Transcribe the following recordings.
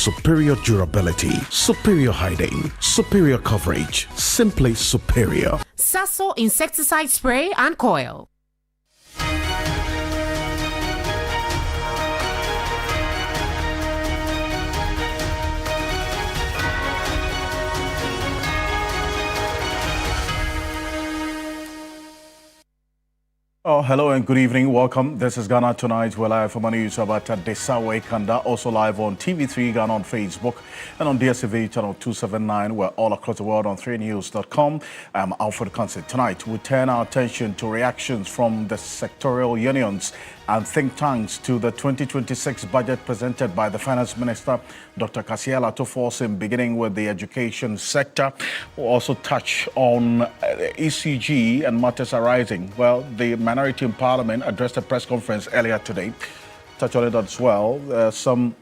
superior durability, superior hiding, superior coverage, simply superior. Sasso insecticide spray and coil. Oh, hello and good evening. Welcome. This is Ghana Tonight. We're live from news about Desawe Kanda, also live on TV3 Ghana on Facebook and on DSTV channel 279. We're all across the world on 3news.com. I'm Alfred Ocansey. Tonight, we turn our attention to reactions from the sectorial unions and think tanks to the 2026 budget presented by the Finance Minister, Dr. Kasiela Toforsim, beginning with the education sector. We'll also touch on ECG and matters arising. Well, the minority in Parliament addressed a press conference earlier today. Touch on it as well. Some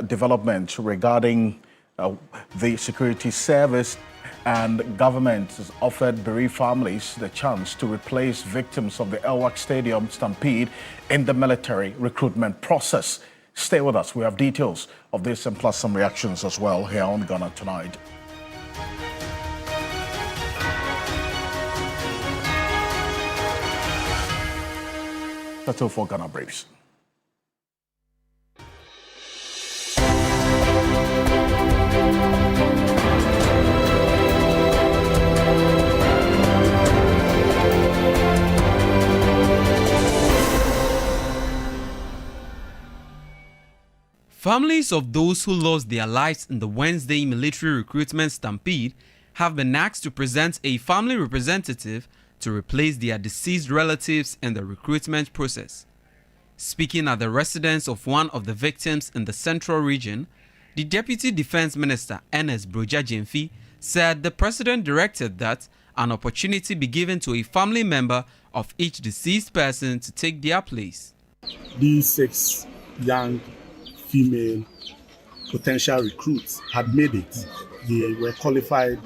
developments regarding the security service, and government has offered bereaved families the chance to replace victims of the Elwak Stadium stampede in the military recruitment process. Stay with us. We have details of this and plus some reactions as well here on Ghana Tonight. That's all for Ghana Braves. Families of those who lost their lives in the Wednesday military recruitment stampede have been asked to present a family representative to replace their deceased relatives in the recruitment process. Speaking at the residence of one of the victims in the Central Region, the Deputy Defense Minister, Ernest Broja Jemfi, said the President directed that an opportunity be given to a family member of each deceased person to take their place. These 6 young female potential recruits had made it. They were qualified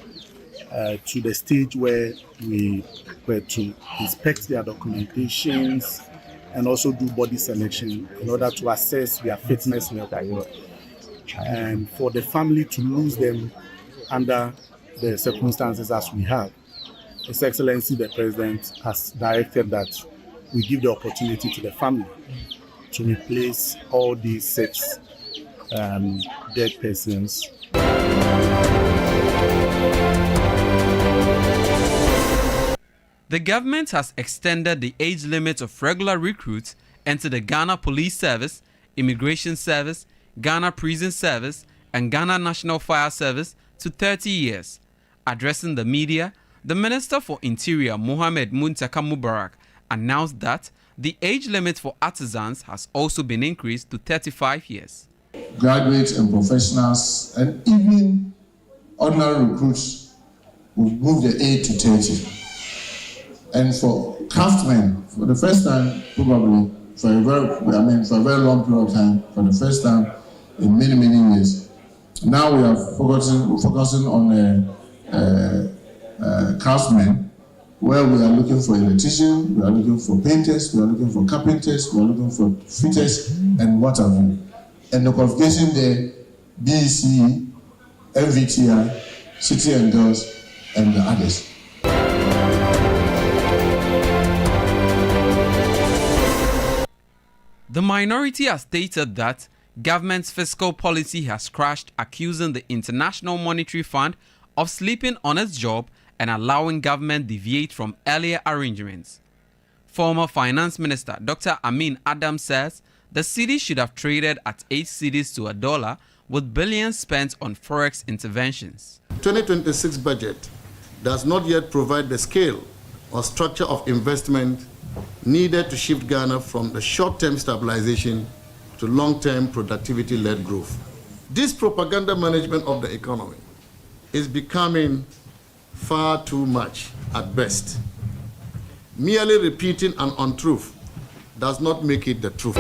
to the stage where we were to inspect their documentations and also do body selection in order to assess their fitness level. And for the family to lose them under the circumstances as we have, His Excellency the President has directed that we give the opportunity to the family to replace all these 6 dead persons. The government has extended the age limit of regular recruits into the Ghana Police Service, Immigration Service, Ghana Prison Service, and Ghana National Fire Service to 30 years. Addressing the media, the Minister for Interior, Mohamed Muntaka Mubarak, announced that the age limit for artisans has also been increased to 35 years. Graduates and professionals and even ordinary recruits will move the age to 30. And for craftsmen, for the first time, probably for a very long period of time, for the first time in many, many years. Now we are focusing on craftsmen, where we are looking for electricians, we are looking for painters, we are looking for carpenters, we are looking for fitters, and what have you. And the qualification there, BEC, MVTI, City and Girls, and the others. The minority has stated that government's fiscal policy has crashed, accusing the International Monetary Fund of sleeping on its job and allowing government deviate from earlier arrangements. Former Finance Minister Dr. Amin Adam says the cedi should have traded at 8 cedis to $1, with billions spent on forex interventions. 2026 budget does not yet provide the scale or structure of investment needed to shift Ghana from the short-term stabilization to long-term productivity-led growth. This propaganda management of the economy is becoming far too much at best. Merely repeating an untruth does not make it the truth.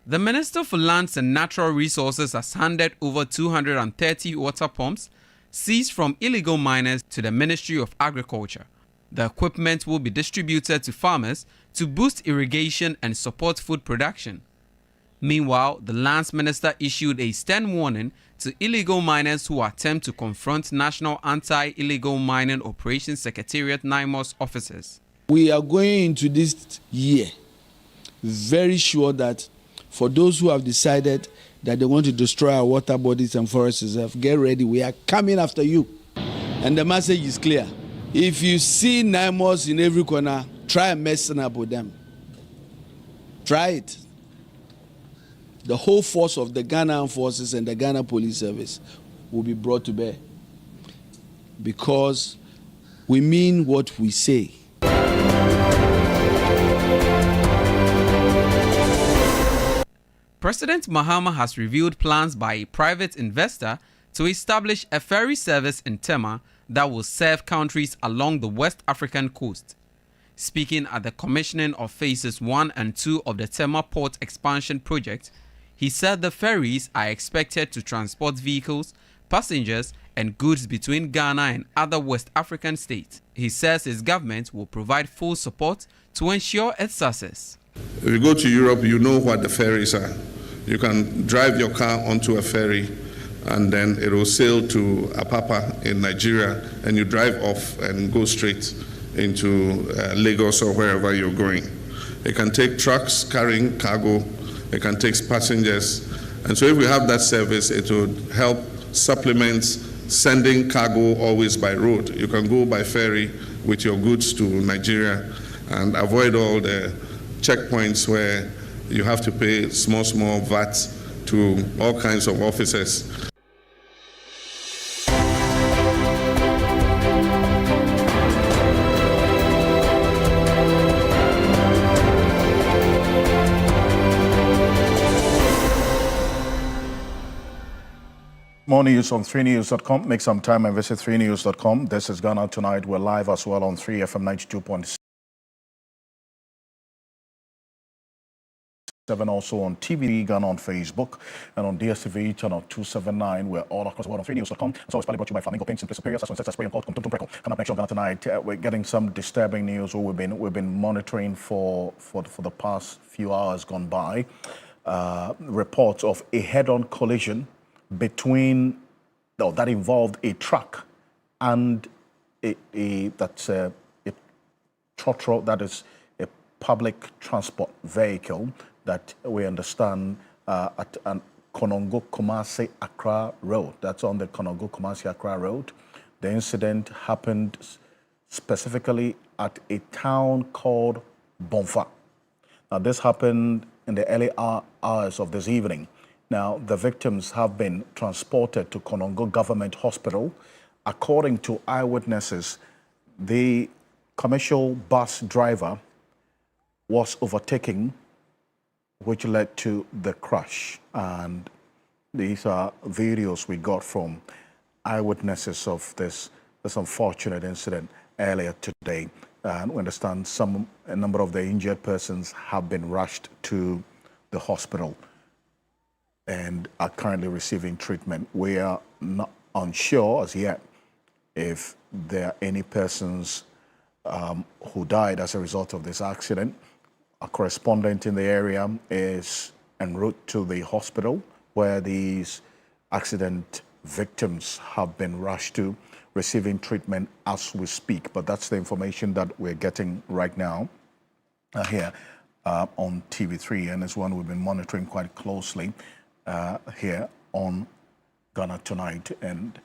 The Minister for Lands and Natural Resources has handed over 230 water pumps seized from illegal miners to the Ministry of Agriculture. The equipment will be distributed to farmers to boost irrigation and support food production. Meanwhile, the lands minister issued a stern warning to illegal miners who attempt to confront National Anti-Illegal Mining Operations Secretariat NIMOS officers. We are going into this year very sure that for those who have decided that they want to destroy our water bodies and forest reserves, get ready, we are coming after you. And the message is clear. If you see NIMOS in every corner, try messing up with them. Try it. The whole force of the Ghana Armed Forces and the Ghana Police Service will be brought to bear. Because we mean what we say. President Mahama has revealed plans by a private investor to establish a ferry service in Tema that will serve countries along the West African coast. Speaking at the commissioning of phases 1 and 2 of the Tema Port Expansion Project, he said the ferries are expected to transport vehicles, passengers, and goods between Ghana and other West African states. He says his government will provide full support to ensure its success. If you go to Europe, you know what the ferries are. You can drive your car onto a ferry and then it will sail to Apapa in Nigeria and you drive off and go straight into Lagos or wherever you're going. It can take trucks carrying cargo, it can take passengers. And so if we have that service, it would help supplement sending cargo always by road. You can go by ferry with your goods to Nigeria and avoid all the checkpoints where you have to pay small VAT to all kinds of officers. More news on 3news.com. Make some time and visit 3news.com. This is Ghana Tonight. We're live as well on 3FM 92.7. Also on TV Ghana on Facebook and on DSTV channel 279. We're all across the world on 3news.com. It's always brought to you by Flamingo Paints and Superior. That's spray and called Coming up next on Ghana Tonight. We're getting some disturbing news we've been monitoring for the past few hours gone by. Reports of a head-on collision that involved a truck and a trotro, that is a public transport vehicle that we understand at Konongo Kumasi Accra Road. That's on the Konongo Kumasi Accra Road. The incident happened specifically at a town called Bonfa. Now this happened in the early hours of this evening. Now, the victims have been transported to Konongo Government Hospital. According to eyewitnesses, the commercial bus driver was overtaken, which led to the crash. And these are videos we got from eyewitnesses of this unfortunate incident earlier today. And we understand a number of the injured persons have been rushed to the hospital and are currently receiving treatment. We are not unsure as yet if there are any persons who died as a result of this accident. A correspondent in the area is en route to the hospital where these accident victims have been rushed to, receiving treatment as we speak. But that's the information that we're getting right now here on TV3, and it's one we've been monitoring quite closely here on Ghana Tonight, and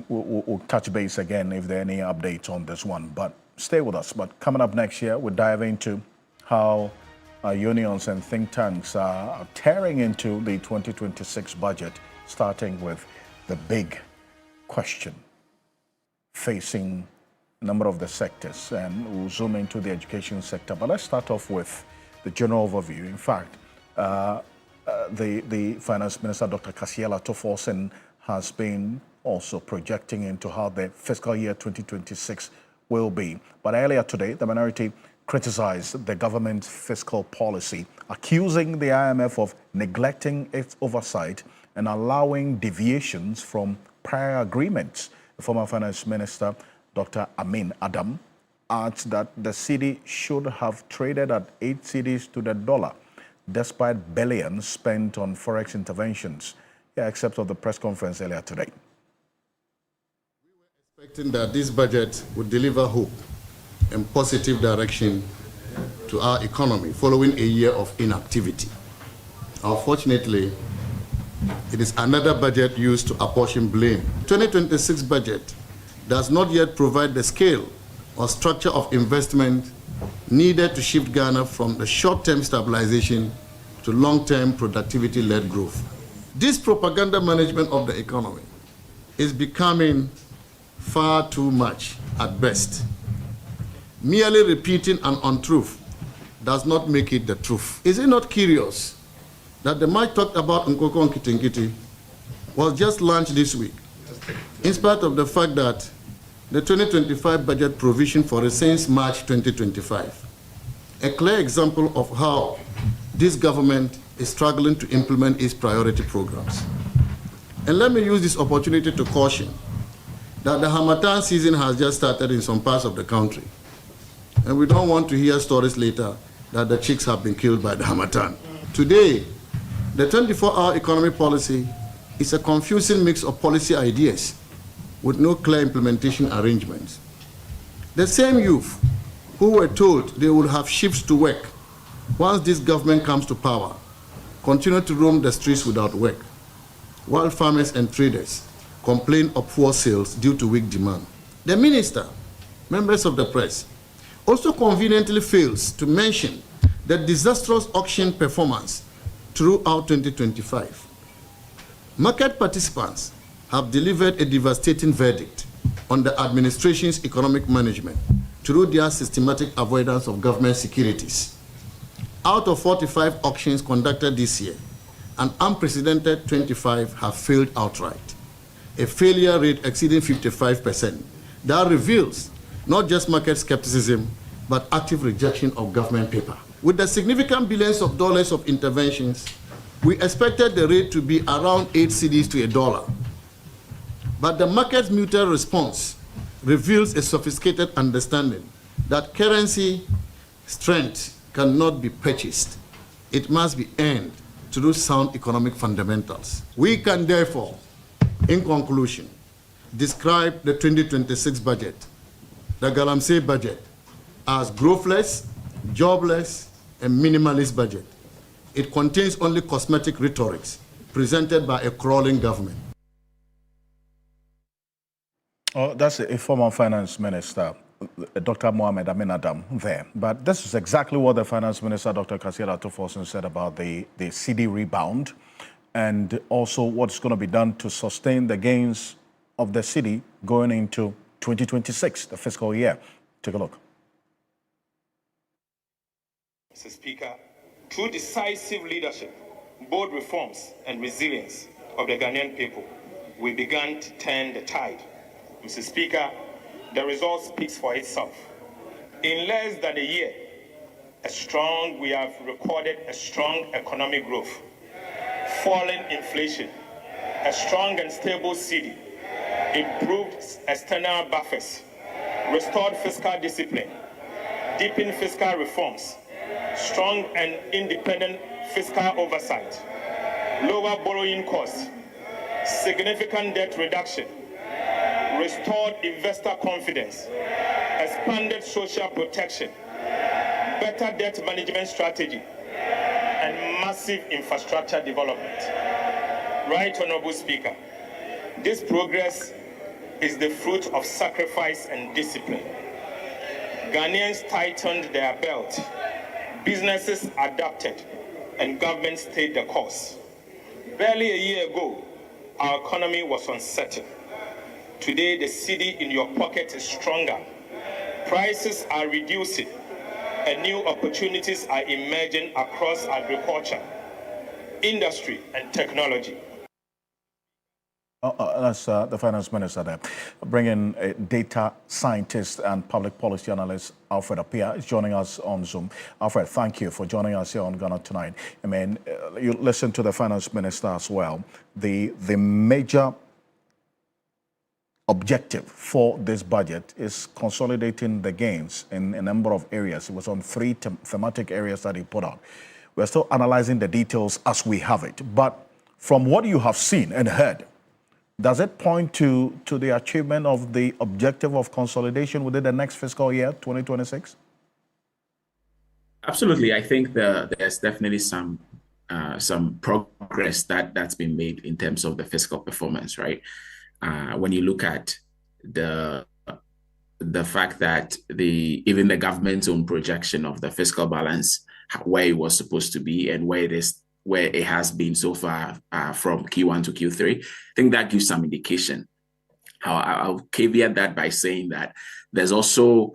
we'll touch base again if there are any updates on this one. But stay with us. But coming up next year, we'll dive into how unions and think tanks are tearing into the 2026 budget, starting with the big question facing a number of the sectors, and we'll zoom into the education sector. But let's start off with the general overview. In fact, the Finance Minister, Dr. Kasiela Toforsen, has been also projecting into how the fiscal year 2026 will be. But earlier today, the minority criticized the government's fiscal policy, accusing the IMF of neglecting its oversight and allowing deviations from prior agreements. The former Finance Minister, Dr. Amin Adam, adds that the cedi should have traded at 8 cedis to the dollar, despite billions spent on forex interventions. Yeah, except of the press conference earlier today. We were expecting that this budget would deliver hope and positive direction to our economy following a year of inactivity. Unfortunately, it is another budget used to apportion blame. 2026 budget does not yet provide the scale or structure of investment needed to shift Ghana from the short-term stabilization to long-term productivity-led growth. This propaganda management of the economy is becoming far too much at best. Merely repeating an untruth does not make it the truth. Is it not curious that the mic talked about Nkoko Nkitinkiti was just launched this week, in spite of the fact that the 2025 budget provision for it since March 2025? A clear example of how this government is struggling to implement its priority programs. And let me use this opportunity to caution that the Harmattan season has just started in some parts of the country. And we don't want to hear stories later that the chicks have been killed by the Harmattan. Today, the 24-hour economy policy is a confusing mix of policy ideas with no clear implementation arrangements. The same youth who were told they would have shifts to work once this government comes to power continue to roam the streets without work, while farmers and traders complain of poor sales due to weak demand. The minister, members of the press, also conveniently fails to mention the disastrous auction performance throughout 2025. Market participants have delivered a devastating verdict on the administration's economic management through their systematic avoidance of government securities. Out of 45 auctions conducted this year, an unprecedented 25 have failed outright, a failure rate exceeding 55%. That reveals not just market skepticism, but active rejection of government paper. With the significant billions of dollars of interventions, we expected the rate to be around 8 cedis to $1. But the market's muted response reveals a sophisticated understanding that currency strength cannot be purchased. It must be earned through sound economic fundamentals. We can therefore, in conclusion, describe the 2026 budget, the Galamsey budget, as growthless, jobless, and minimalist budget. It contains only cosmetic rhetorics presented by a crawling government. Oh, that's a former finance minister, Dr. Mohamed Amin Adam, there. But this is exactly what the finance minister, Dr. Kasiada Toforson, said about the cedi rebound, and also what's going to be done to sustain the gains of the cedi going into 2026, the fiscal year. Take a look. Mr. Speaker, through decisive leadership, bold reforms and resilience of the Ghanaian people, we began to turn the tide. Mr. Speaker, the result speaks for itself. In less than a year, we have recorded a strong economic growth, falling inflation, a strong and stable cedi, improved external buffers, restored fiscal discipline, deepened fiscal reforms, strong and independent fiscal oversight, lower borrowing costs, significant debt reduction, restored investor confidence, expanded social protection, better debt management strategy, and massive infrastructure development. Right, Honorable Speaker, this progress is the fruit of sacrifice and discipline. Ghanaians tightened their belt, businesses adapted, and government stayed the course. Barely a year ago, our economy was uncertain. Today, the cedi in your pocket is stronger. Prices are reducing, and new opportunities are emerging across agriculture, industry, and technology. That's the finance minister there. Bringing data scientist and public policy analyst Alfred Apia is joining us on Zoom. Alfred, thank you for joining us here on Ghana Tonight. I mean, you listen to the finance minister as well. The major objective for this budget is consolidating the gains in a number of areas. It was on three thematic areas that he put out. We're still analyzing the details as we have it. But from what you have seen and heard, does it point to the achievement of the objective of consolidation within the next fiscal year, 2026? Absolutely. I think there's definitely some progress that's been made in terms of the fiscal performance, right? When you look at the fact that even the government's own projection of the fiscal balance, where it was supposed to be and where it has been so far from Q1 to Q3, I think that gives some indication. I'll caveat that by saying that there's also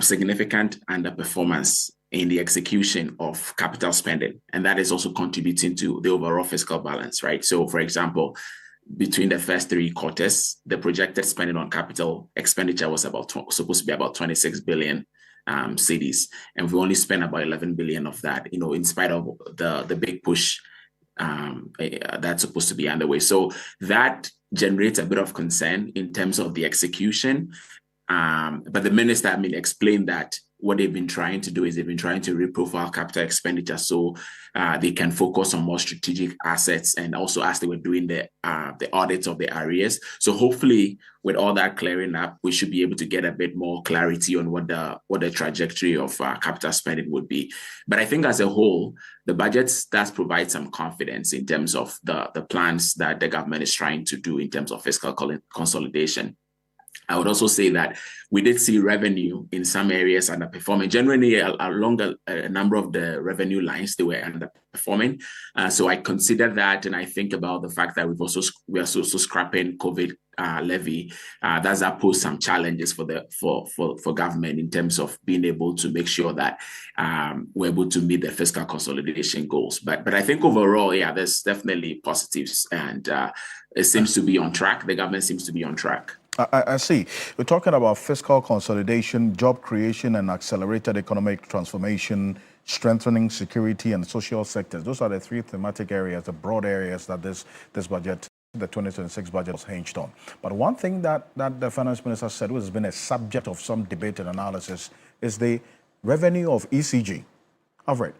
significant underperformance in the execution of capital spending, and that is also contributing to the overall fiscal balance, right? So, for example, between the first 3 quarters, the projected spending on capital expenditure was supposed to be about 26 billion cedis, and we only spent about 11 billion of that, in spite of the big push that's supposed to be underway. So that generates a bit of concern in terms of the execution. But the minister, explained that what they've been trying to do is they've been trying to reprofile capital expenditure so they can focus on more strategic assets, and also as they were doing the audits of the areas. So hopefully, with all that clearing up, we should be able to get a bit more clarity on what the trajectory of capital spending would be. But I think as a whole, the budget does provide some confidence in terms of the plans that the government is trying to do in terms of fiscal consolidation. I would also say that we did see revenue in some areas underperforming. Generally, along a number of the revenue lines, they were underperforming. So I consider that, and I think about the fact that we are also scrapping COVID levy. That posed some challenges for government in terms of being able to make sure that we're able to meet the fiscal consolidation goals. But I think overall, there's definitely positives, and it seems to be on track. The government seems to be on track. I see. We're talking about fiscal consolidation, job creation, and accelerated economic transformation, strengthening security and social sectors. Those are the 3 thematic areas, the broad areas that this budget, the 2026 budget, was hinged on. But one thing that the finance minister said, which has been a subject of some debate and analysis, is the revenue of ECG. Alfred,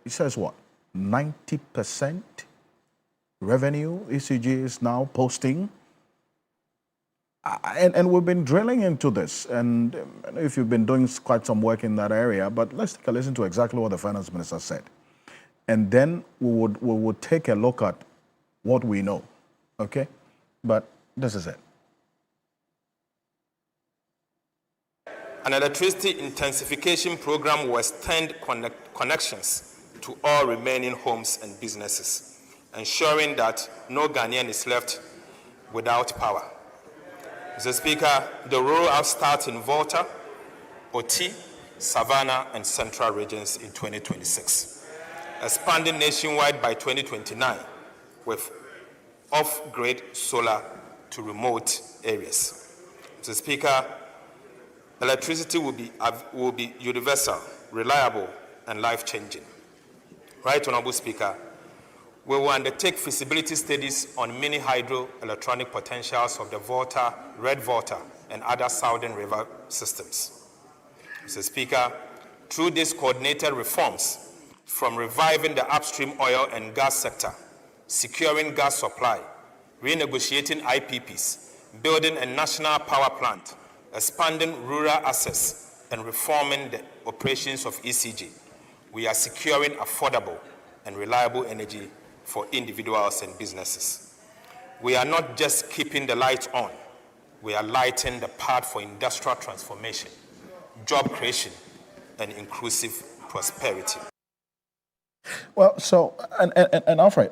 he says what? 90% revenue ECG is now posting. And we've been drilling into this, and if you've been doing quite some work in that area, but let's take a listen to exactly what the finance minister said. And then we would take a look at what we know, okay? But this is it. An electricity intensification program will extend connections to all remaining homes and businesses, ensuring that no Ghanaian is left without power. Mr. Speaker, the rollout starts in Volta, Oti, Savannah, and Central regions in 2026, expanding nationwide by 2029 with off-grid solar to remote areas. Mr. Speaker, electricity will be universal, reliable, and life-changing. Right, Honorable Speaker, we will undertake feasibility studies on mini hydro electronic potentials of the Volta, Red Volta, and other southern river systems. Mr. Speaker, through these coordinated reforms, from reviving the upstream oil and gas sector, securing gas supply, renegotiating IPPs, building a national power plant, expanding rural access, and reforming the operations of ECG, we are securing affordable and reliable energy for individuals and businesses. We are not just keeping the lights on, we are lighting the path for industrial transformation, job creation, and inclusive prosperity. Well, so, and Alfred,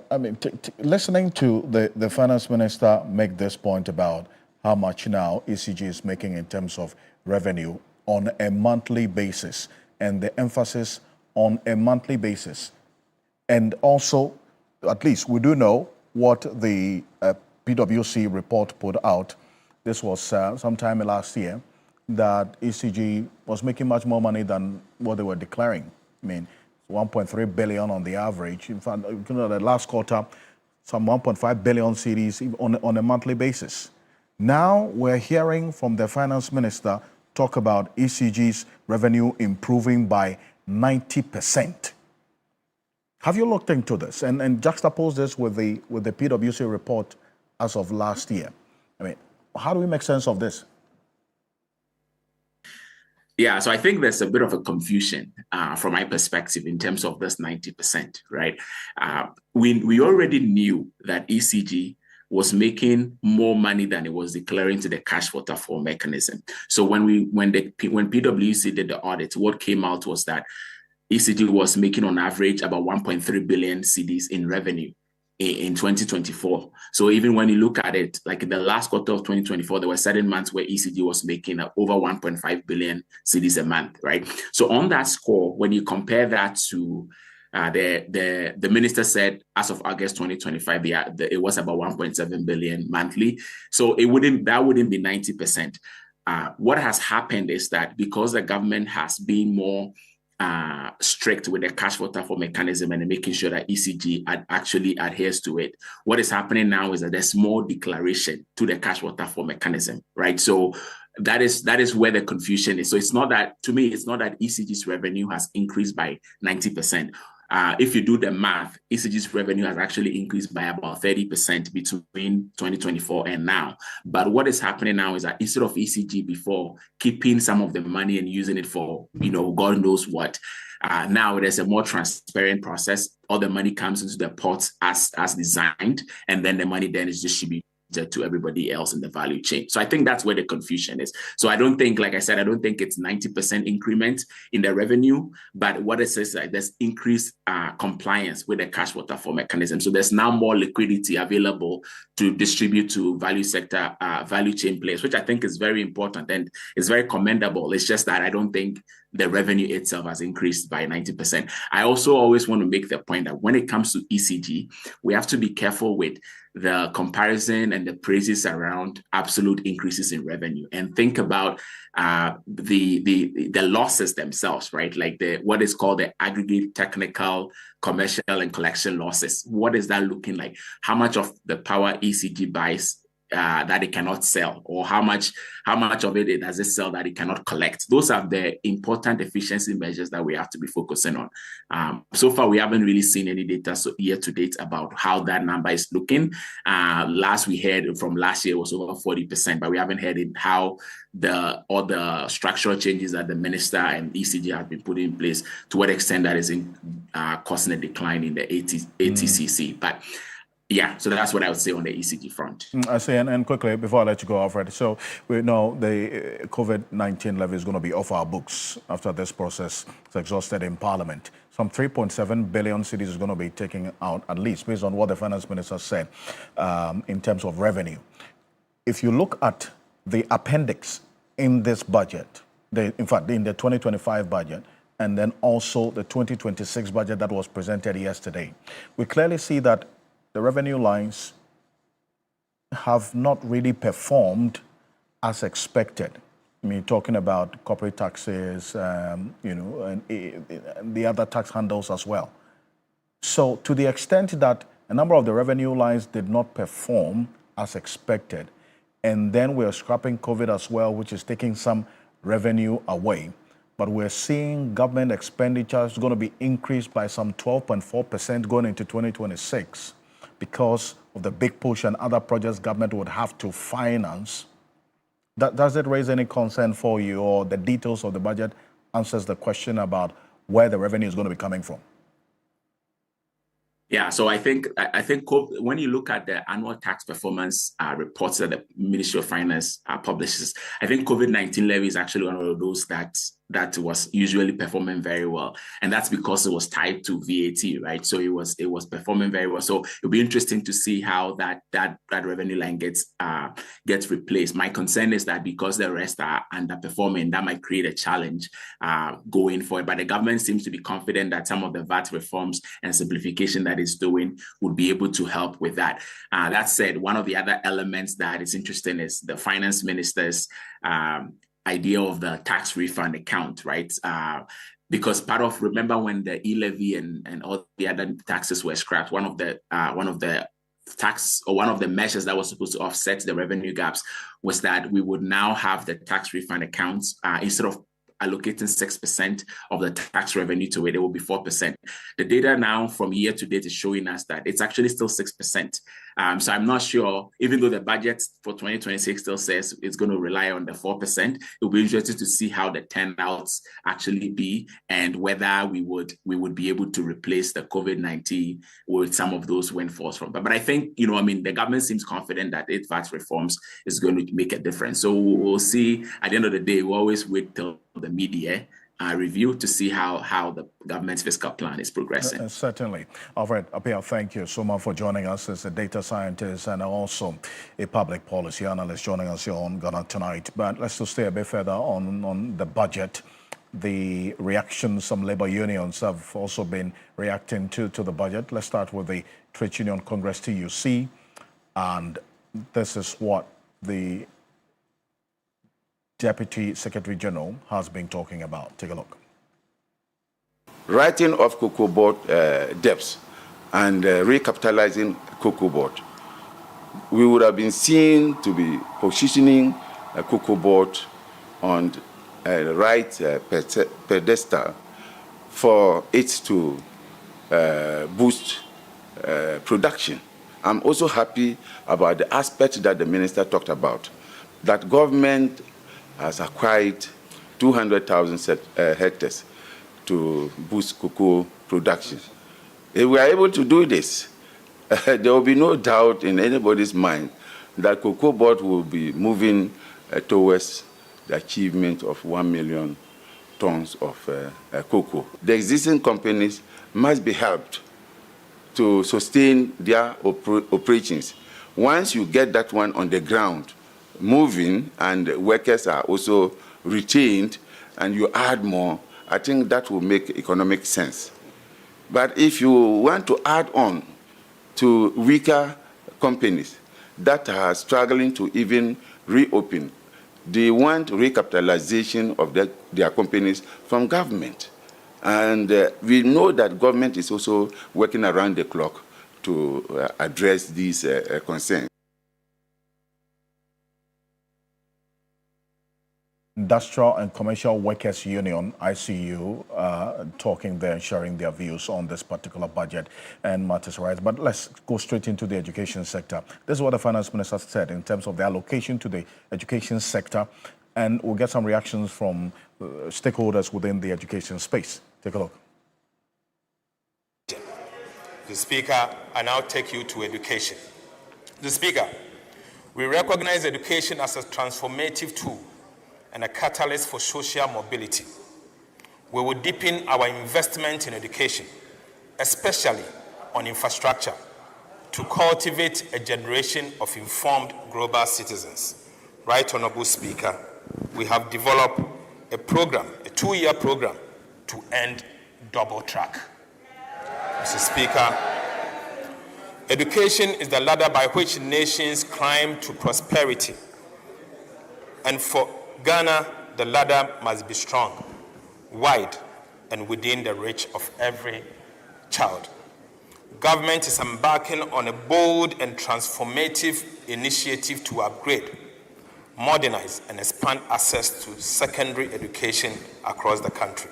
listening to the finance minister make this point about how much now ECG is making in terms of revenue on a monthly basis, and the emphasis on a monthly basis, and also, at least we do know what the PwC report put out. This was sometime last year, that ECG was making much more money than what they were declaring. 1.3 billion on the average. In fact, the last quarter, some 1.5 billion cedis on a monthly basis. Now we're hearing from the finance minister talk about ECG's revenue improving by 90%. Have you looked into this and juxtapose this with the PwC report as of last year? I mean, how do we make sense of this? Yeah, so I think there's a bit of a confusion from my perspective in terms of this 90%, right? We already knew that ECG was making more money than it was declaring to the cash waterfall mechanism. So when PwC did the audit, what came out was that ECG was making on average about 1.3 billion cedis in revenue in 2024. So even when you look at it, like in the last quarter of 2024, there were certain months where ECG was making over 1.5 billion cedis a month, right? So on that score, when you compare that to the minister said as of August 2025, it was about 1.7 billion monthly. So that wouldn't be 90%. What has happened is that because the government has been more strict with the cash waterfall mechanism and making sure that ECG actually adheres to it, what is happening now is that there's more declaration to the cash waterfall mechanism, right? So that is where the confusion is. So it's not that, to me, it's not that ECG's revenue has increased by 90%. If you do the math, ECG's revenue has actually increased by about 30% between 2024 and now. But what is happening now is that instead of ECG before keeping some of the money and using it for, God knows what, now there's a more transparent process. All the money comes into the pot as designed, and then the money then is distributed to everybody else in the value chain. So I think that's where the confusion is. So I don't think, like I said, I don't think it's 90% increment in the revenue, but what it says is that there's increased compliance with the cash waterfall mechanism. So there's now more liquidity available to distribute to value sector, value chain players, which I think is very important and is very commendable. It's just that I don't think the revenue itself has increased by 90%. I also always want to make the point that when it comes to ECG, we have to be careful with the comparison and the praises around absolute increases in revenue, and think about the losses themselves, right? Like what is called the aggregate technical, commercial, and collection losses. What is that looking like? How much of the power ECG buys that it cannot sell, or how much of it does it sell that it cannot collect? Those are the important efficiency measures that we have to be focusing on. So far, we haven't really seen any data year to date about how that number is looking. Last we heard from last year was over 40%, but we haven't heard how all the structural changes that the minister and ECG have been putting in place, to what extent that is causing a decline in the ATCC. But yeah, so that's what I would say on the ECG front. I see, and quickly, before I let you go, Alfred, so we know the COVID-19 levy is going to be off our books after this process is exhausted in Parliament. Some 3.7 billion cedis is going to be taken out, at least based on what the finance minister said, in terms of revenue. If you look at the appendix in this budget, in fact, in the 2025 budget, and then also the 2026 budget that was presented yesterday, we clearly see that the revenue lines have not really performed as expected. I mean, talking about corporate taxes, and the other tax handles as well. So to the extent that a number of the revenue lines did not perform as expected, and then we're scrapping COVID as well, which is taking some revenue away, but we're seeing government expenditures going to be increased by some 12.4% going into 2026. Because of the big push and other projects government would have to finance. Does it raise any concern for you, or the details of the budget answers the question about where the revenue is going to be coming from? Yeah, so I think when you look at the annual tax performance reports that the Ministry of Finance publishes, I think COVID-19 levy is actually one of those that was usually performing very well, and that's because it was tied to VAT, right? So it was performing very well. So it'll be interesting to see how that revenue line gets replaced. My concern is that because the rest are underperforming, that might create a challenge going forward. But the government seems to be confident that some of the VAT reforms and simplification that it's doing would be able to help with that. That said, one of the other elements that is interesting is the finance minister's idea of the tax refund account, right? Because remember when the e-levy and all the other taxes were scrapped, one of the tax, or one of the measures that was supposed to offset the revenue gaps, was that we would now have the tax refund accounts instead of allocating 6% of the tax revenue to it will be 4%. The data now from year to date is showing us that it's actually still 6%. So I'm not sure, even though the budget for 2026 still says it's going to rely on the 4%, it'll be interesting to see how the turnouts actually be and whether we would be able to replace the COVID-19 with some of those windfalls from that. But I think, the government seems confident that its VAT reforms is going to make a difference. So we'll see. At the end of the day, we'll always wait till the media review to see how the government's fiscal plan is progressing. Certainly. Alfred Ocansey, thank you so much for joining us as a data scientist and also a public policy analyst joining us here on Ghana Tonight. But let's just stay a bit further on the budget. The reactions, some labor unions have also been reacting to the budget. Let's start with the Trade Union Congress TUC. And this is what the Deputy Secretary General has been talking about. Take a look. Writing off cocoa board debts and recapitalizing cocoa board. We would have been seen to be positioning a cocoa board on the right pedestal for it to boost production. I'm also happy about the aspect that the minister talked about, that government has acquired 200,000 hectares to boost cocoa production. If we are able to do this, there will be no doubt in anybody's mind that cocoa board will be moving towards the achievement of 1 million tons of cocoa. The existing companies must be helped to sustain their operations. Once you get that one on the ground, moving, and workers are also retained, and you add more, I think that will make economic sense. But if you want to add on to weaker companies that are struggling to even reopen, they want recapitalization of their companies from government. And we know that government is also working around the clock to address these concerns. Industrial and Commercial Workers Union, ICU, talking there and sharing their views on this particular budget and matters, right? But let's go straight into the education sector. This is what the finance minister said in terms of the allocation to the education sector, and we'll get some reactions from stakeholders within the education space. Take a look. The Speaker, I now take you to education. The Speaker, we recognize education as a transformative tool and a catalyst for social mobility. We will deepen our investment in education, especially on infrastructure, to cultivate a generation of informed global citizens. Right Honorable Speaker, we have developed a program, a 2-year program, to end double track. Mr. Speaker, education is the ladder by which nations climb to prosperity. And for Ghana, the ladder must be strong, wide, and within the reach of every child. Government is embarking on a bold and transformative initiative to upgrade, modernize, and expand access to secondary education across the country,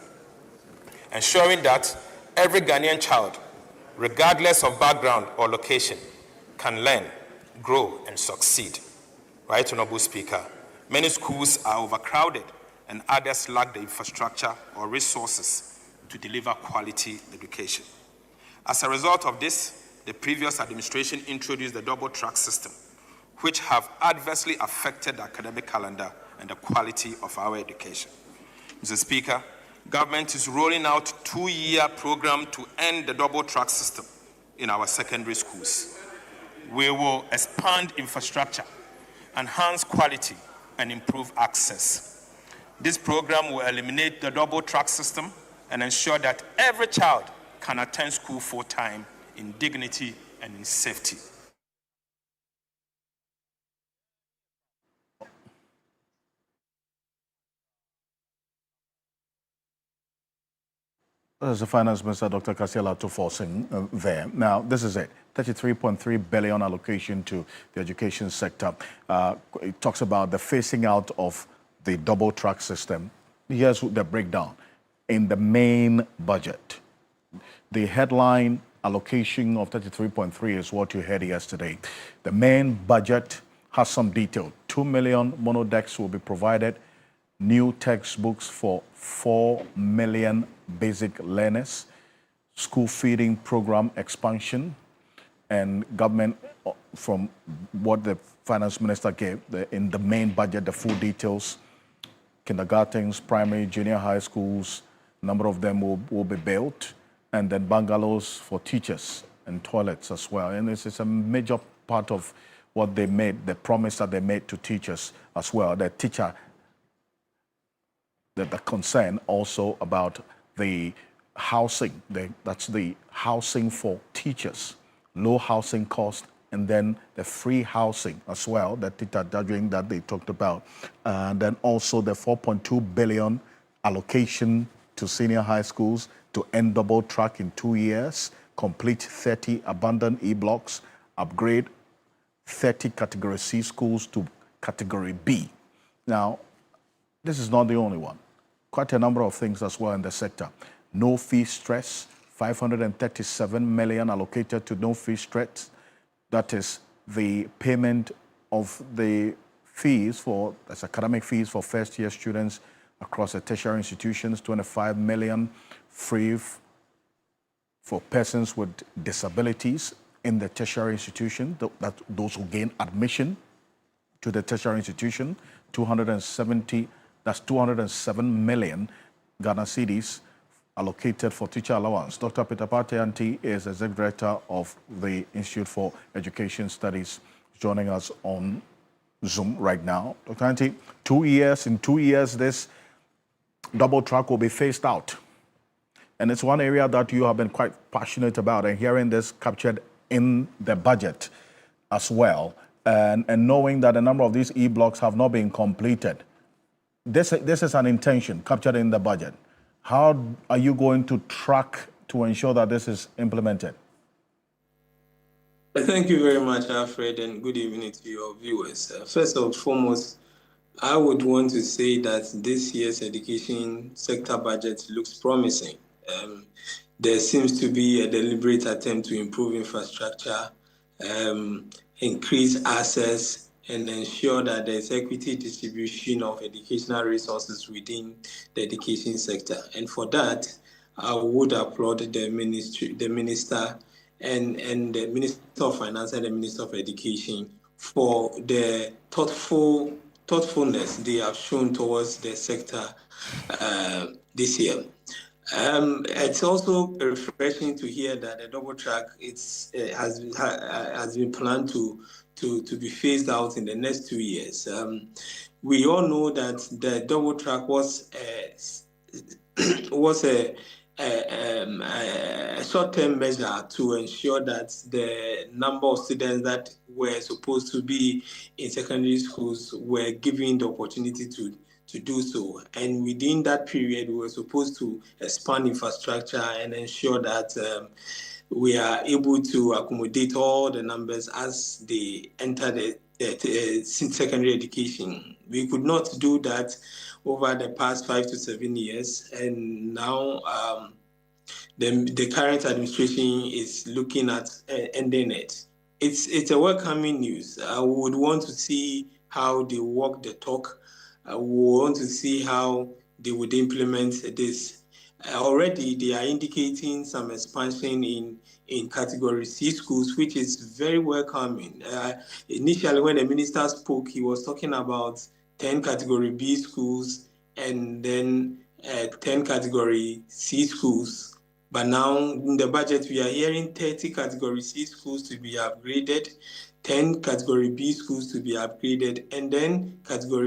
ensuring that every Ghanaian child, regardless of background or location, can learn, grow, and succeed. Right Honorable Speaker, many schools are overcrowded and others lack the infrastructure or resources to deliver quality education. As a result of this, the previous administration introduced the double track system, which have adversely affected the academic calendar and the quality of our education. Mr. Speaker, government is rolling out a 2-year program to end the double track system in our secondary schools. We will expand infrastructure, enhance quality, and improve access. This program will eliminate the double track system and ensure that every child can attend school full-time in dignity and in safety. As the Finance Minister, Dr. Kasiela Tuforsin, there. Now, this is it. 33.3 billion allocation to the education sector. It talks about the phasing out of the double track system. Here's the breakdown. In the main budget, the headline allocation of 33.3 is what you heard yesterday. The main budget has some detail. 2 million monodecks will be provided, new textbooks for 4 million basic learners, school feeding program expansion, and government, from what the finance minister gave, in the main budget, the full details, kindergartens, primary, junior high schools, number of them will be built, and then bungalows for teachers and toilets as well. And this is a major part of what they made, the promise that they made to teachers as well. The teacher, the concern also about the housing, that's the housing for teachers, low housing cost, and then the free housing as well, the teacher gathering that they talked about. And then also the 4.2 billion allocation to senior high schools to end double track in 2 years, complete 30 abandoned E-blocks, upgrade 30 Category C schools to Category B. Now, this is not the only one. Quite a number of things as well in the sector. No fee stress, 537 million allocated to no fee stress. That is the payment of the fees for, that's academic fees for first-year students across the tertiary institutions, 25 million free for persons with disabilities in the tertiary institution, those who gain admission to the tertiary institution, 207 million Ghana cedis allocated for teacher allowance. Dr. Peter Parteanti is Executive Director of the Institute for Education Studies, joining us on Zoom right now. Dr. Anti, 2 years, in 2 years, this double track will be phased out. And it's one area that you have been quite passionate about, and hearing this captured in the budget as well, and knowing that a number of these E-blocks have not been completed. This is an intention captured in the budget. How are you going to track to ensure that this is implemented? Thank you very much, Alfred, and good evening to your viewers. First and foremost, I would want to say that this year's education sector budget looks promising. There seems to be a deliberate attempt to improve infrastructure, increase access, and ensure that there's equity distribution of educational resources within the education sector. And for that, I would applaud the minister and the Minister of Finance and the Minister of Education for the thoughtfulness they have shown towards the sector this year. It's also refreshing to hear that the double track has been planned to be phased out in the next 2 years. We all know that the double track was a short-term measure to ensure that the number of students that were supposed to be in secondary schools were given the opportunity to do so. And within that period, we were supposed to expand infrastructure and ensure that we are able to accommodate all the numbers as they enter the secondary education. We could not do that over the past 5 to 7 years, and now the current administration is looking at ending it. It's a welcoming news. I would want to see how they walk the talk. We want to see how they would implement this. Already, they are indicating some expansion in Category C schools, which is very welcoming. Initially, when the minister spoke, he was talking about 10 Category B schools and then 10 Category C schools. But now, in the budget, we are hearing 30 Category C schools to be upgraded, 10 Category B schools to be upgraded, and then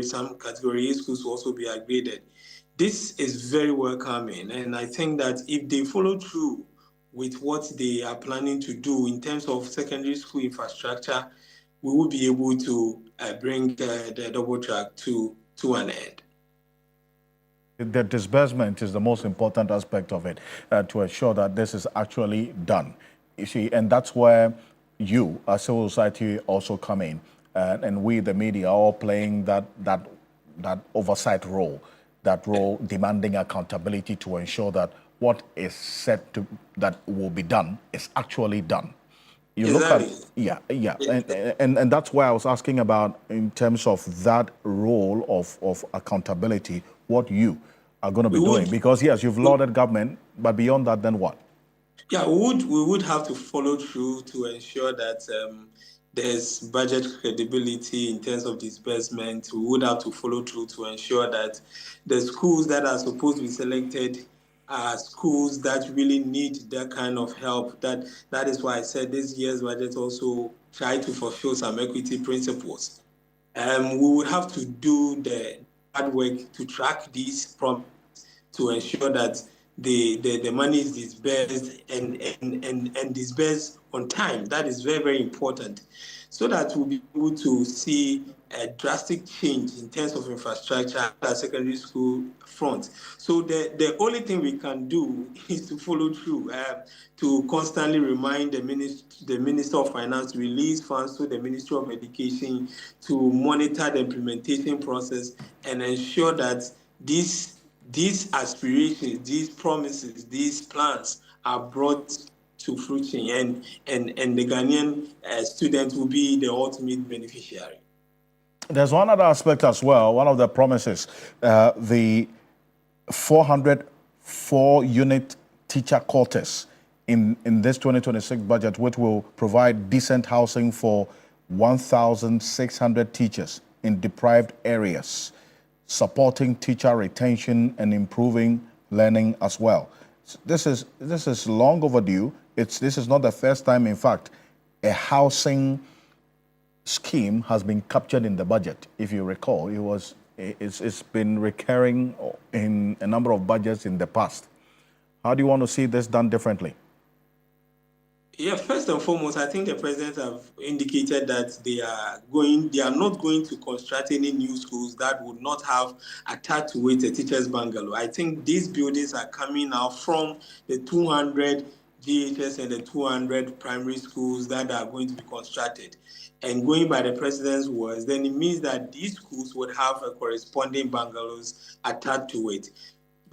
some Category A schools will also be upgraded. This is very welcoming, and I think that if they follow through with what they are planning to do in terms of secondary school infrastructure, we will be able to bring the double track to an end. The disbursement is the most important aspect of it, to ensure that this is actually done. You see, and that's where you, as civil society, also come in, and we, the media, are all playing that oversight role, demanding accountability to ensure that what is said that will be done is actually done. You exactly. Look at and that's why I was asking about, in terms of that role of accountability, what you are going to be doing, because yes, you've lauded government, but beyond that, then what? Yeah, we would have to follow through to ensure that there's budget credibility in terms of disbursement. We would have to follow through to ensure that the schools that are supposed to be selected are schools that really need that kind of help. That is why I said this year's budget also try to fulfill some equity principles. We would have to do the hard work to track these promises to ensure that the money is disbursed and disbursed on time. That is very, very important, so that we'll be able to see a drastic change in terms of infrastructure at the secondary school front. So the only thing we can do is to follow through, to constantly remind the Minister of Finance to release funds to the Ministry of Education to monitor the implementation process and ensure that these aspirations, these promises, these plans are brought to fruition, and the Ghanaian student will be the ultimate beneficiary. There's one other aspect as well. One of the promises, the 404-unit teacher quarters in this 2026 budget, which will provide decent housing for 1,600 teachers in deprived areas, supporting teacher retention and improving learning as well. This is long overdue. This is not the first time, in fact, a housing scheme has been captured in the budget. If you recall, it's been recurring in a number of budgets in the past. How do you want to see this done differently? Yeah, first and foremost, I think the president have indicated that they are not going to construct any new schools that would not have attached to it a teacher's bungalow. I think these buildings are coming out from the 200 GHS and the 200 primary schools that are going to be constructed. And going by the president's words, then it means that these schools would have a corresponding bungalows attached to it.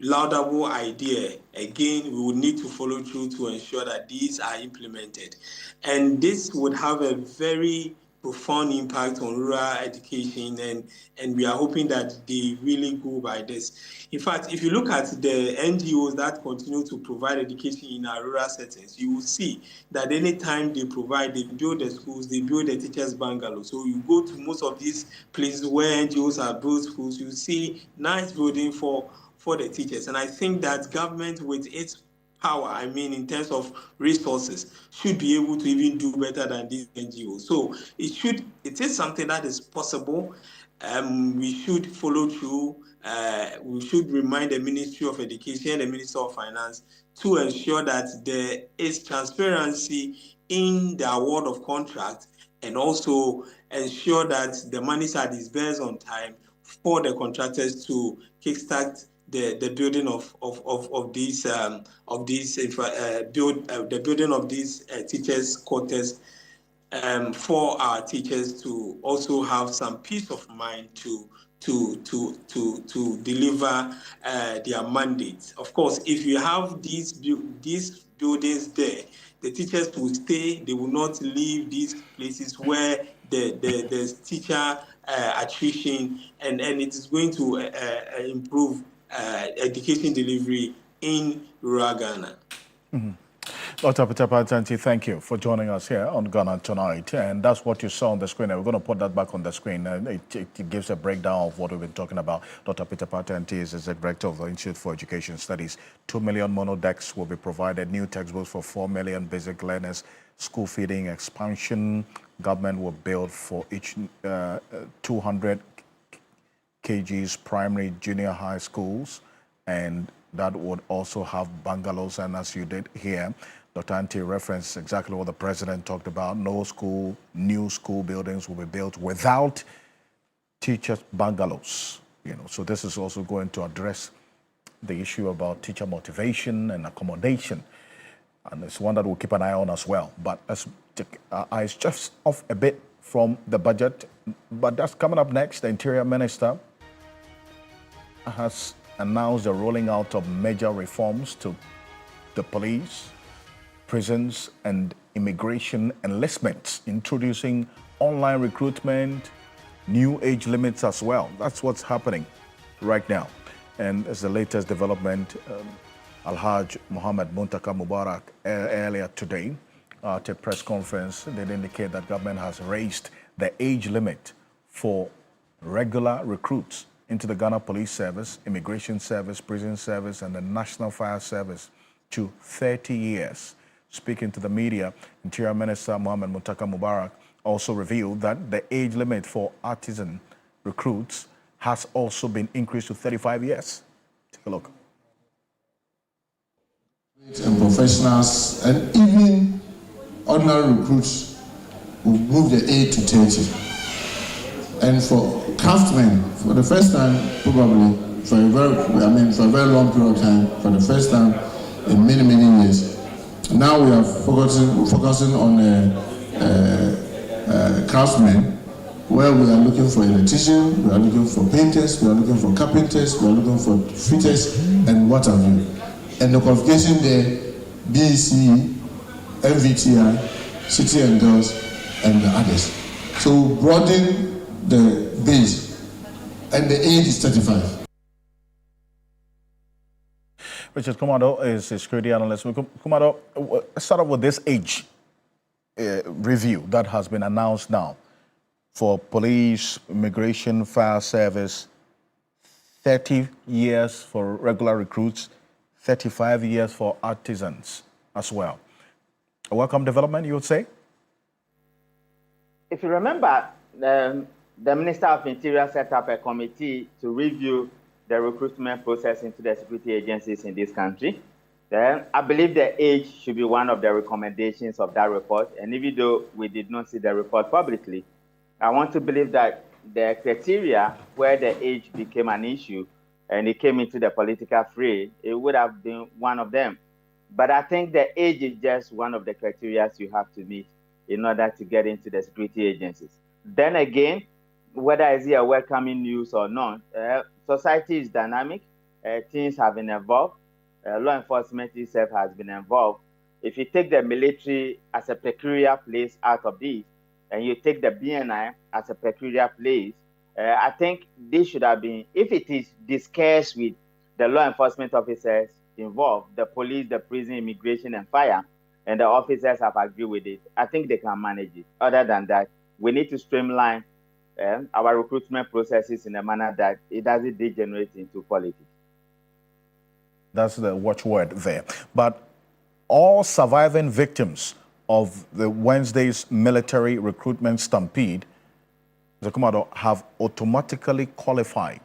Laudable idea. Again, we will need to follow through to ensure that these are implemented. And this would have a very profound impact on rural education, and we are hoping that they really go by this. In fact, if you look at the NGOs that continue to provide education in our rural settings, you will see that anytime they build the schools, they build the teachers' bungalow. So you go to most of these places where NGOs have built schools, you see nice building for the teachers. And I think that government, with its power, in terms of resources, should be able to even do better than these NGOs. So it is something that is possible. We should follow through. We should remind the Ministry of Education, the Minister of Finance, to ensure that there is transparency in the award of contracts, and also ensure that the monies are disbursed on time for the contractors to kickstart the building of these teachers' quarters, for our teachers to also have some peace of mind to deliver their mandates. Of course, if you have these buildings there, the teachers will stay. They will not leave these places where there's teacher attrition, and it is going to improve education delivery in rural Ghana. Mm-hmm. Dr. Peter Patanti, thank you for joining us here on Ghana Tonight. And that's what you saw on the screen. And we're going to put that back on the screen. It gives a breakdown of what we've been talking about. Dr. Peter Patanti is the director of the Institute for Education Studies. 2 million monodecks will be provided, new textbooks for 4 million basic learners, school feeding expansion. Government will build for each 200 kgs primary, junior high schools, and that would also have bungalows. And as you did here, Dr. Anti referenced exactly what the president talked about. No new school buildings will be built without teachers' bungalows. So this is also going to address the issue about teacher motivation and accommodation. And it's one that we'll keep an eye on as well. But let's take our eyes just off a bit from the budget, but that's coming up next. The Interior Minister has announced the rolling out of major reforms to the police, prisons, and immigration enlistments, introducing online recruitment, new age limits as well. That's what's happening right now. And as the latest development, Alhaj Mohammed Muntaka Mubarak earlier today at a press conference did indicate that government has raised the age limit for regular recruits into the Ghana Police Service, Immigration Service, Prison Service, and the National Fire Service to 30 years. Speaking to the media, Interior Minister Mohammed Muntaka Mubarak also revealed that the age limit for artisan recruits has also been increased to 35 years. Take a look. And professionals and even ordinary recruits will move the age to 30. And for craftsmen, for the first time, probably for a very long period of time, for the first time in many, many years. Now we are focusing on craftsmen, where we are looking for electricians, we are looking for painters, we are looking for carpenters, we are looking for fitters, and what have you. And the qualification there, BEC, MVTI, City and Girls, and the others. So broaden the base, and the age is 35. Richard Kumado is a security analyst. Kumado, let's start off with this age review that has been announced now for police, immigration, fire service, 30 years for regular recruits, 35 years for artisans as well. A welcome development, you would say? If you remember, the Minister of Interior set up a committee to review the recruitment process into the security agencies in this country. Then I believe the age should be one of the recommendations of that report. And even though we did not see the report publicly, I want to believe that the criteria where the age became an issue and it came into the political fray, it would have been one of them. But I think the age is just one of the criteria you have to meet in order to get into the security agencies. Then again, whether it's a welcoming news or not, society is dynamic, things have been involved, law enforcement itself has been involved. If you take the military as a peculiar place out of this, and you take the BNI as a peculiar place, I think this should have been, if it is discussed with the law enforcement officers involved, the police, the prison, immigration, and fire, and the officers have agreed with it, I think they can manage it. Other than that, we need to streamline our recruitment processes in a manner that it doesn't degenerate into politics. That's the watchword there. But all surviving victims of the Wednesday's military recruitment stampede, Mr. Kumado, have automatically qualified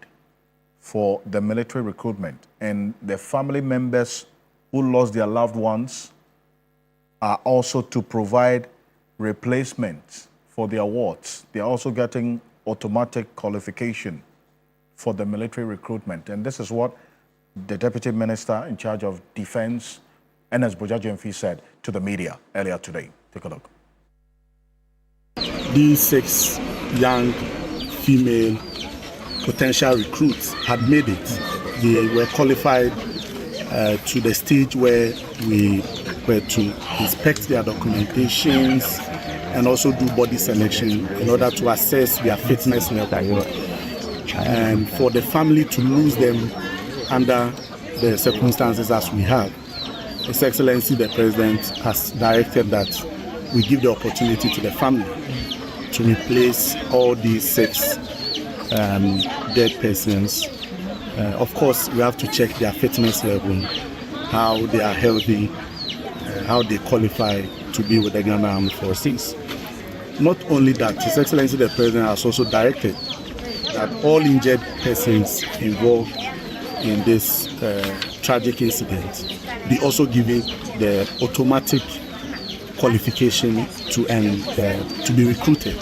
for the military recruitment, and the family members who lost their loved ones are also to provide replacements for their wards. They are also getting automatic qualification for the military recruitment. And this is what the Deputy Minister in charge of Defense, Ernest Bojajemfi, said to the media earlier today. Take a look. These 6 young female potential recruits had made it. They were qualified to the stage where we were to inspect their documentations and also do body selection in order to assess their fitness level. And for the family to lose them under the circumstances as we have, His Excellency the President has directed that we give the opportunity to the family to replace all these 6 dead persons. Of course, we have to check their fitness level, how they are healthy, how they qualify to be with the Ghana Armed Forces. Not only that, His Excellency the President has also directed that all injured persons involved in this tragic incident be also given the automatic qualification to be recruited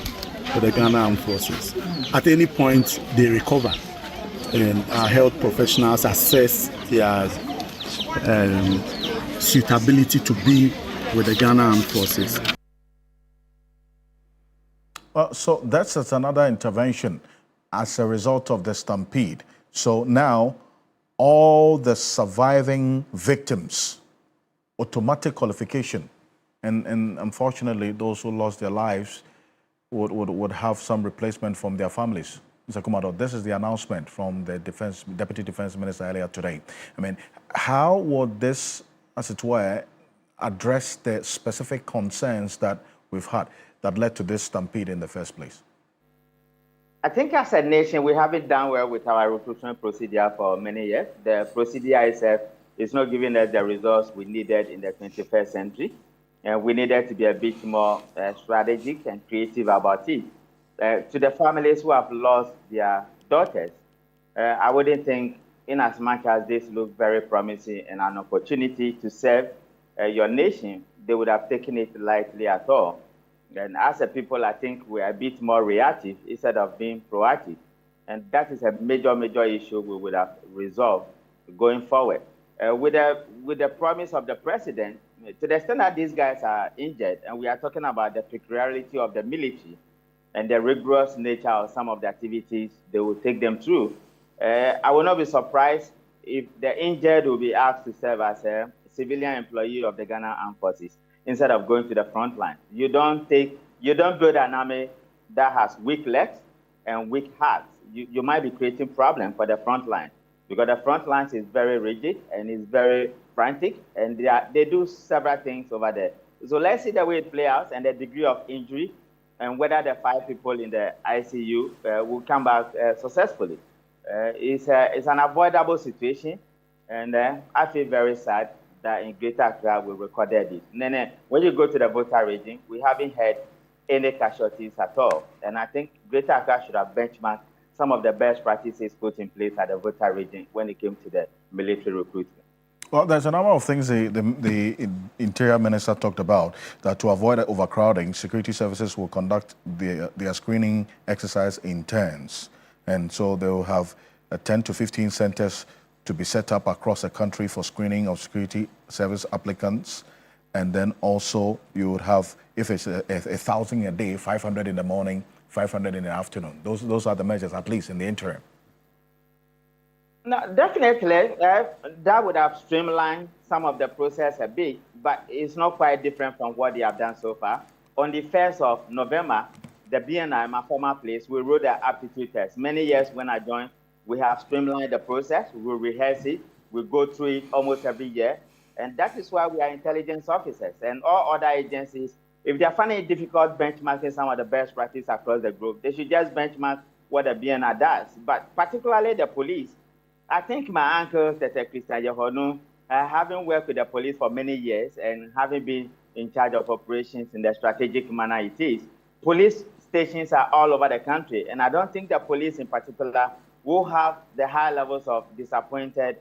for the Ghana Armed Forces. At any point they recover, and our health professionals assess their suitability to be with the Ghana Armed Forces. So that's another intervention as a result of the stampede. So now all the surviving victims, automatic qualification, and unfortunately those who lost their lives would have some replacement from their families. Mr. Kumado, this is the announcement from the Deputy Defense Minister earlier today. I mean, how would this, as it were, address the specific concerns that we've had that led to this stampede in the first place? I think as a nation, we haven't done well with our recruitment procedure for many years. The procedure itself is not giving us the results we needed in the 21st century. And we needed to be a bit more strategic and creative about it. To the families who have lost their daughters, I wouldn't think, in as much as this looks very promising and an opportunity to serve your nation, they would have taken it lightly at all. And as a people, I think we're a bit more reactive instead of being proactive. And that is a major issue we would have resolved going forward. With the promise of the president, to the extent that these guys are injured, and we are talking about the peculiarity of the military and the rigorous nature of some of the activities they will take them through, I will not be surprised if the injured will be asked to serve as a civilian employee of the Ghana Armed Forces instead of going to the front line. You don't build an army that has weak legs and weak hearts. You might be creating problems for the front line, because the front line is very rigid and is very frantic, and they do several things over there. So let's see the way it plays out and the degree of injury, and whether the 5 people in the ICU will come back successfully. It's an avoidable situation, and I feel very sad that in Greater Accra we recorded it. And then when you go to the voter region, we haven't had any casualties at all. And I think Greater Accra should have benchmarked some of the best practices put in place at the voter region when it came to the military recruitment. Well, there's a number of things the Interior Minister talked about, that to avoid overcrowding, security services will conduct their screening exercise in turns. And so they will have 10 to 15 centers to be set up across the country for screening of security service applicants. And then also you would have, if it's 1,000 a day, 500 in the morning, 500 in the afternoon. Those are the measures, at least in the interim. No, definitely, that would have streamlined some of the process a bit, but it's not quite different from what they have done so far. On the 1st of November, the BNI, my former place, we wrote the aptitude test. Many years when I joined, we have streamlined the process, we rehearse it, we go through it almost every year, and that is why we are intelligence officers. And all other agencies, if they are finding it difficult benchmarking some of the best practice across the group, they should just benchmark what the BNI does. But particularly the police, I think my uncle, Tete Christian Yehonu, having worked with the police for many years and having been in charge of operations in the strategic manner it is, police stations are all over the country. And I don't think the police in particular will have the high levels of disappointment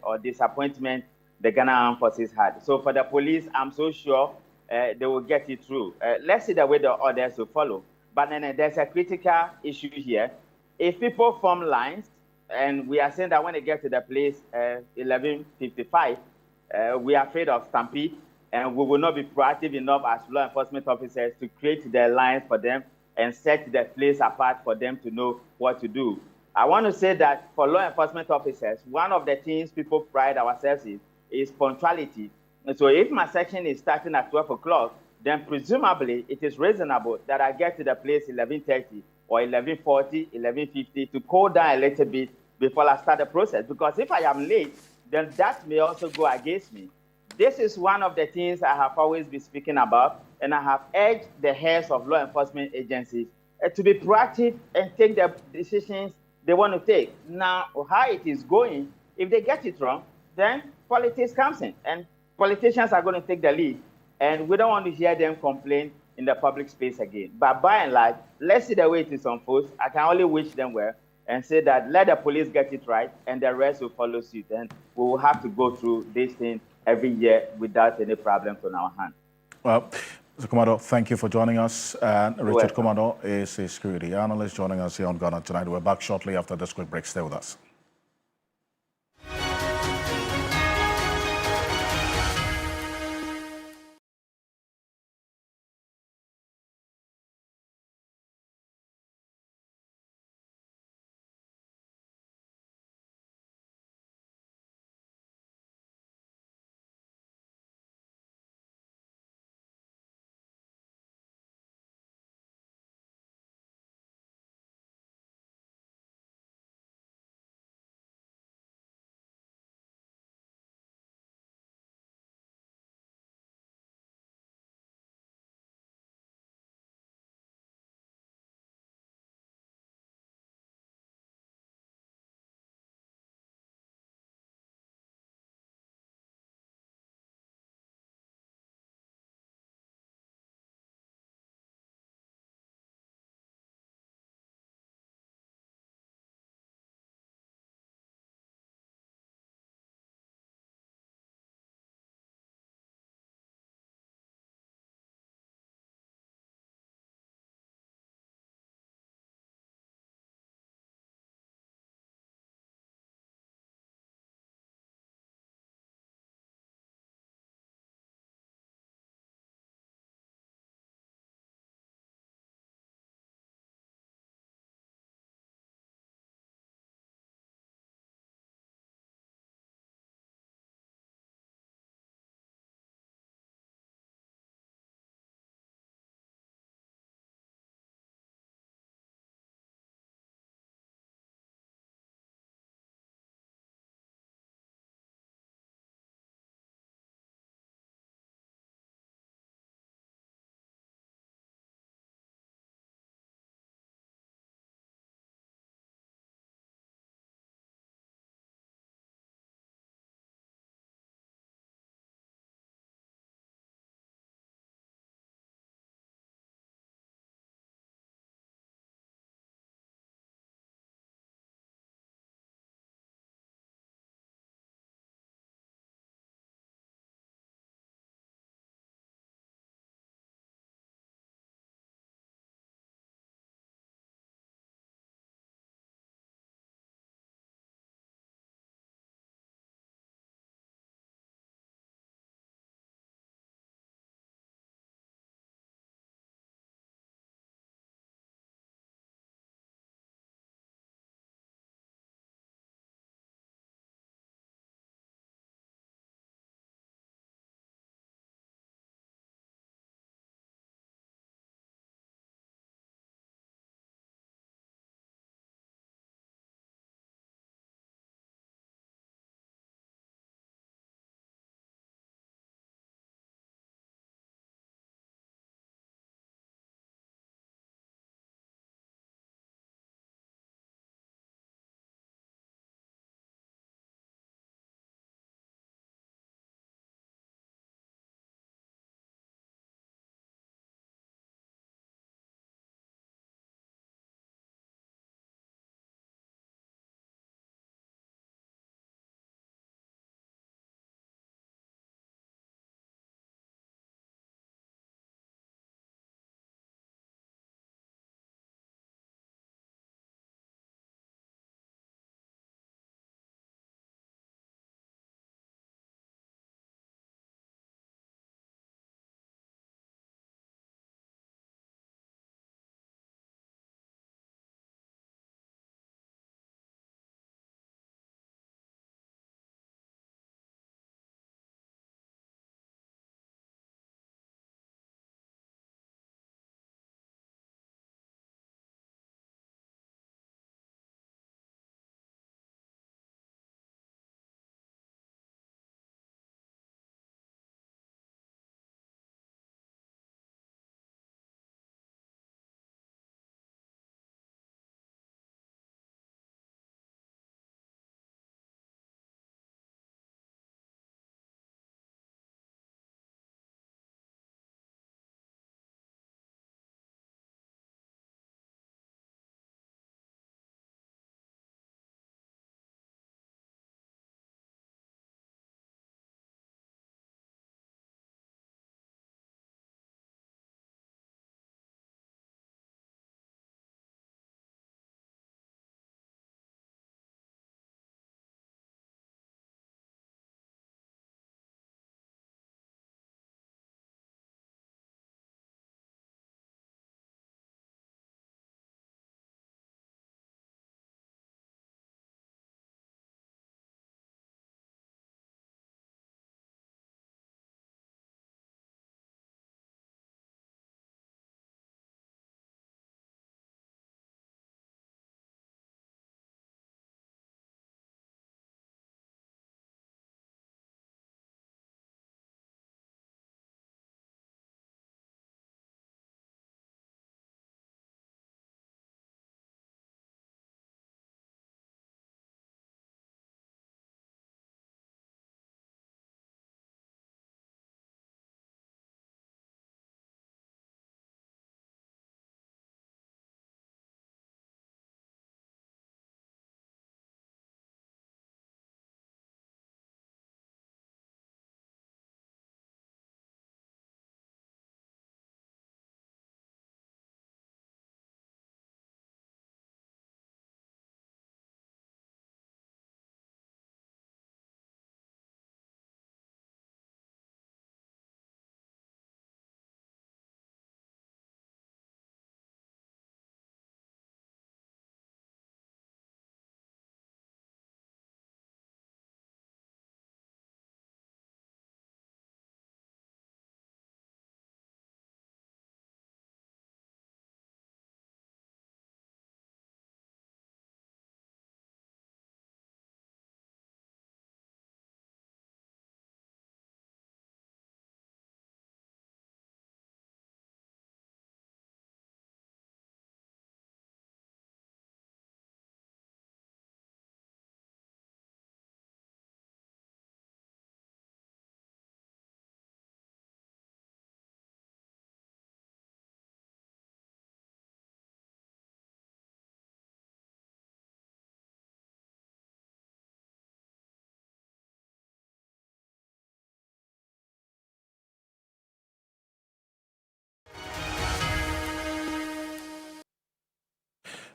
the Ghana Armed Forces had. So for the police, I'm so sure they will get it through. Let's see the way the others will follow. But then there's a critical issue here. If people form lines, and we are saying that when they get to the place 11:55, we are afraid of stampede, and we will not be proactive enough as law enforcement officers to create the lines for them and set the place apart for them to know what to do. I want to say that for law enforcement officers, one of the things people pride ourselves in is punctuality. And so if my section is starting at 12 o'clock, then presumably it is reasonable that I get to the place 11:30 or 11:40, 11:50 to cool down a little bit before I start the process. Because if I am late, then that may also go against me. This is one of the things I have always been speaking about, and I have urged the heads of law enforcement agencies to be proactive and take the decisions they want to take. Now, how it is going, if they get it wrong, then politics comes in, and politicians are going to take the lead. And we don't want to hear them complain in the public space again. But by and large, let's see the way it is unfolds. I can only wish them well and say that let the police get it right and the rest will follow suit. And we will have to go through this thing every year without any problems on our hands. Well, Mr. Kumado, thank you for joining us. And Richard Kumado is a security analyst joining us here on Ghana Tonight. We're back shortly after this quick break. Stay with us.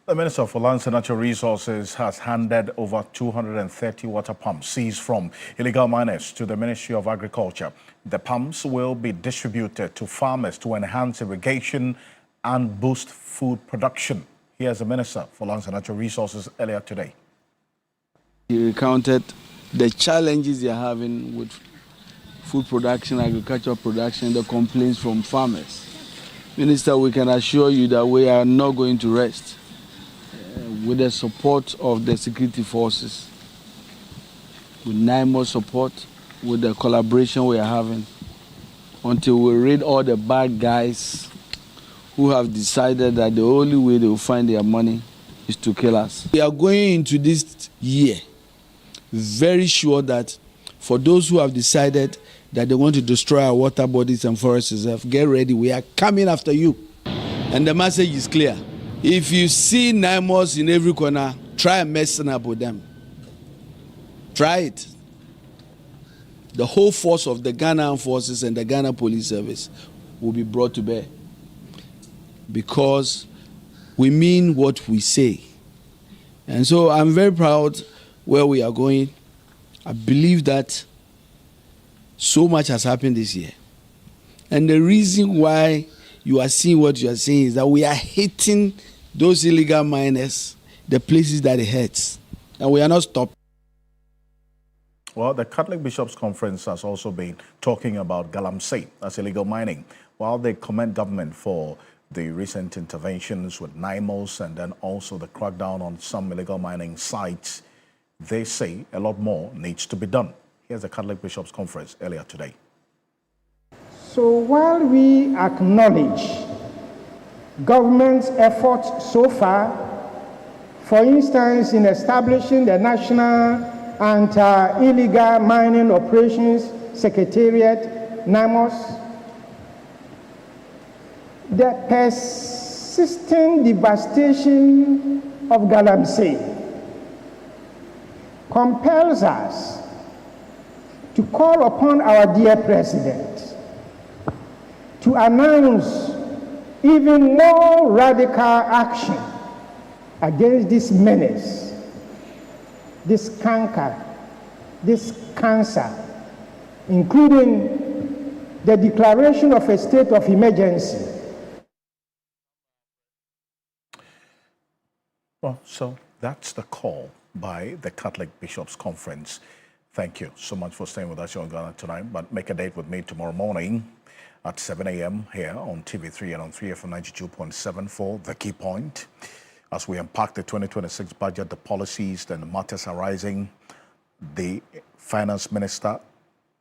The Minister for Lands and Natural Resources has handed over 230 water pumps seized from illegal miners to the Ministry of Agriculture. The pumps will be distributed to farmers to enhance irrigation and boost food production. Here's the Minister for Lands and Natural Resources earlier today. He recounted the challenges they are having with food production, agricultural production, the complaints from farmers. Minister, we can assure you that we are not going to rest. With the support of the security forces, with NIMO support, with the collaboration we are having, until we rid all the bad guys who have decided that the only way they will find their money is to kill us. We are going into this year very sure that for those who have decided that they want to destroy our water bodies and forest reserve, get ready, we are coming after you. And the message is clear. If you see NIMOs in every corner, try and messing up with them. Try it. The whole force of the Ghana Armed Forces and the Ghana Police Service will be brought to bear. Because we mean what we say. And so I'm very proud where we are going. I believe that so much has happened this year. And the reason why you are seeing what you are seeing is that we are hitting those illegal miners, the places that it hurts. And we are not stopping. Well, the Catholic Bishops' Conference has also been talking about galamsey, that's illegal mining, while they commend government for the recent interventions with NIMOs and then also the crackdown on some illegal mining sites. They say a lot more needs to be done. Here's the Catholic Bishops' Conference earlier today. So while we acknowledge government's efforts so far, for instance, in establishing the National Anti-Illegal Mining Operations Secretariat, NIMOS, the persistent devastation of galamsey compels us to call upon our dear President to announce even more radical action against this menace, this canker, this cancer, including the declaration of a state of emergency. Well, so that's the call by the Catholic Bishops' Conference. Thank you so much for staying with us on Ghana tonight, but make a date with me tomorrow morning at 7 a.m. here on TV3 and on 3FM 92.7 for The Key Point. As we unpack the 2026 budget, the policies and the matters arising, the Finance Minister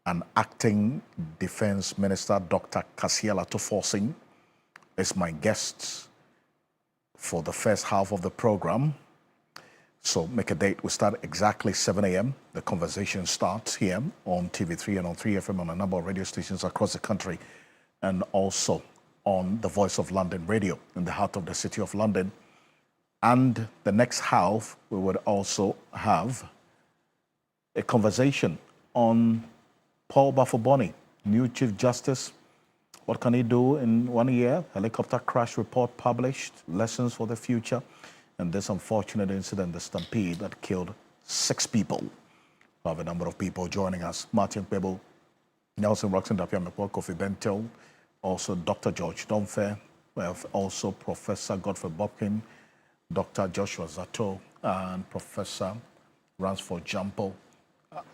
and Acting Defense Minister, Dr. Kasiela Toforsin, is my guest for the first half of the program. So make a date. We start exactly 7 a.m. The conversation starts here on TV3 and on 3FM on a number of radio stations across the country, and also on the Voice of London radio in the heart of the city of London. And the next half, we would also have a conversation on Paul Bafoboni, new Chief Justice. What can he do in 1 year? Helicopter crash report published, lessons for the future, and this unfortunate incident, the stampede that killed 6 people. We have a number of people joining us. Martin Pebble, Nelson Roxon Dapiamekwa, Kofi Bentil, also Dr. George Domfe. We have also Professor Godfrey Bobkin, Dr. Joshua Zato, and Professor Ransford Jampo,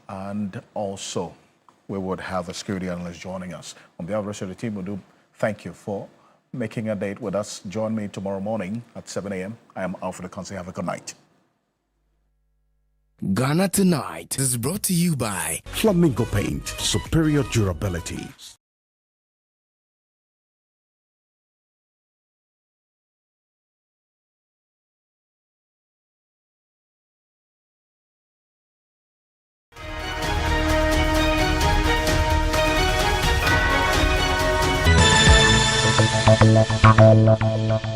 and also we would have a security analyst joining us. On behalf of the rest of the team, we do thank you for making a date with us. Join me tomorrow morning at 7 a.m. I am Alfred Ocansey. Have a good night. Ghana Tonight is brought to you by Flamingo Paint, superior durability. La